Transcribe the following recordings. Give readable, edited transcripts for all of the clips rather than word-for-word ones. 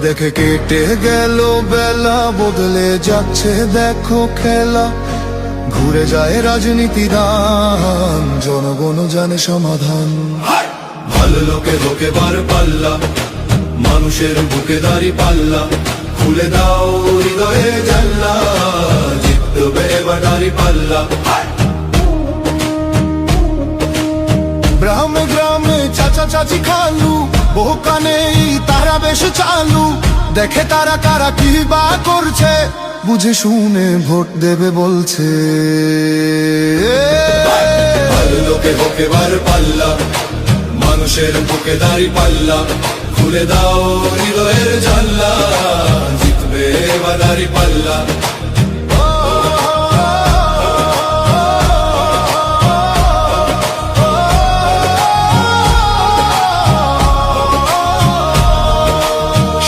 দেখে কেটে গেল বেলা, বদলে যাচ্ছে দেখো খেলা। ঘুরে যায় রাজনীতি দান, জনগণ জানে সমাধান। ভালো লোকে লোকে বার পাল্লা, মানুষের বুকে দাড়ি পাল্লা। খুলে দাও হৃদয়ে জানলা, জিতবে এবার দাড়ি পাল্লা। গ্রামে গ্রামে চাচা চাচি খালু, বহু কানে তারা বেশ চালু। দেখে তারা কারা কি বা করছে, বুঝে শুনে ভোট দেবে বলছে। ভালো লোকে হোকে বার পাল্লা, মানুষের বুকে দাড়ি পাল্লা। খুলে দাও হৃদয়ের জানলা, জিতবে এবার দাড়ি পাল্লা।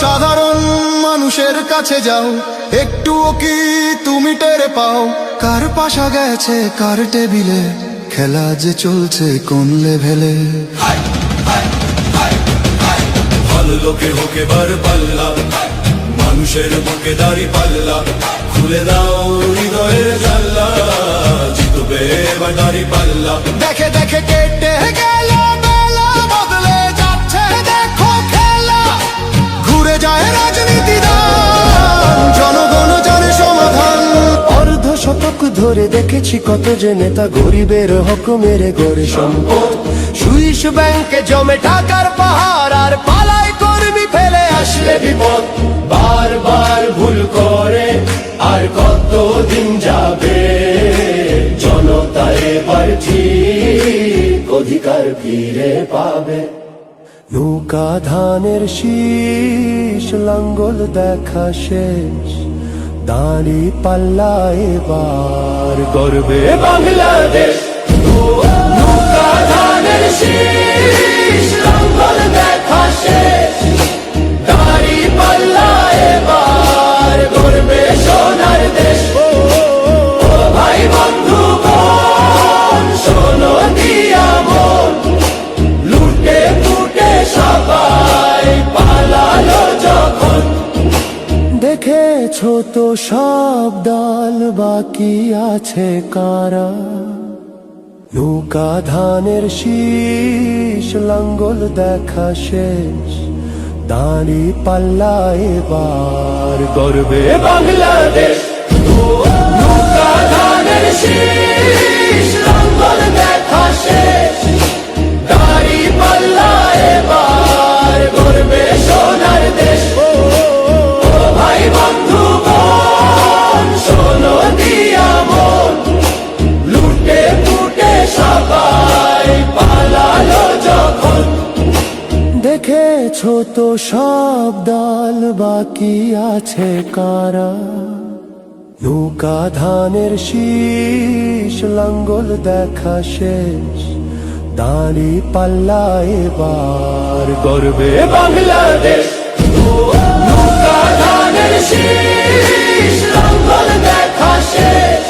সাধারণ মানুষের কাছে যাও, একটুও কি তুমি টের পাও? কার পাশা গেছে কার টেবিলে, খেলা যে চলছে কোন লেভেলে। ভালো লোকে হোকে বার পাল্লা, মানুষের বুকে দাড়ি পাল্লা। খুলে দাও হৃদয়ের জানলা, জিতবে এবার দাড়ি পাল্লা। দেখে দেখে কেটে গেল বেলা, বদলে যাচ্ছে দেখো খেলা। ঘুরে যায় রাজনীতি দান, জনগণ জানে সমাধান। অর্ধ শতক ধরে দেখেছি কত যে নেতা গরিবের হক মেরে গড়ে সম্পদ। সুইস ব্যাংকে জমে টাকার পাহাড়, আর পালায় কর্মী ফেলে আসলে বিপদ। বারবার ভুল করে আর কতদিন যাবে, জনতা এবার ঠিক অধিকার ফিরে পাবে। নৌকা ধানের শীষ, লাঙ্গল দেখা শেষ, দাঁড়ি পাল্লা এবার গর্বে বাংলাদেশ। নৌকা ধানের শীষ, লাঙ্গল দেখা শেষ, দাঁড়ি পাল্লা এবার গর্বে সোনার দেশ। ও ভাই বন্ধু বোন, শোনো দিয়া মন, লুটে ফুটে সবাই পালালো যখন। দেখেছো তো সব দল, বাকি আছে কারা? নৌকা ধানের শীষ, লাঙ্গল দেখা শেষ, দাঁড়ি পাল্লা এবার গর্বে বাংলাদেশ। নৌকা ধানের শীষ, লাঙ্গল দেখা শেষ, দাঁড়ি পাল্লা এবার গর্বে সোনার দেশ। ভাই বন্ধু বোন, শোনো দিয়া মন, লুটে ফুটে সবাই পালালো যখন। দেখেছো তো সব দল, বাকি আছে কারা? নৌকা ধানের শীষ, লাঙ্গল দেখা শেষ, দাঁড়ি পাল্লা এবার গর্বে বাংলাদেশ। নৌকা ধানের শীষ, লাঙ্গল দেখা শেষ,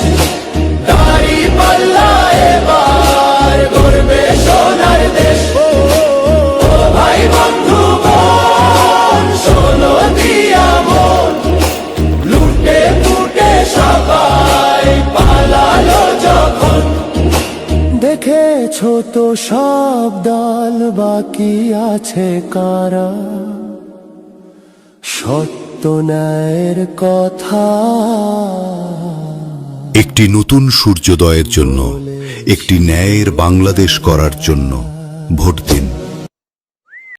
দাঁড়ি পাল্লা এবার গর্বে সোনার দেশ। ভাই বন্ধু বোন, শোনো দিয়া মন, লুটে ফুটে সবাই পালালো যখন। দেখেছো তো সব দল, বাকি আছে কারা? সত্য ন্যায়ের কথা। একটি নতুন সূর্যোদয়ের জন্য, একটি ন্যায়ের বাংলাদেশ করার জন্য ভোট দিন।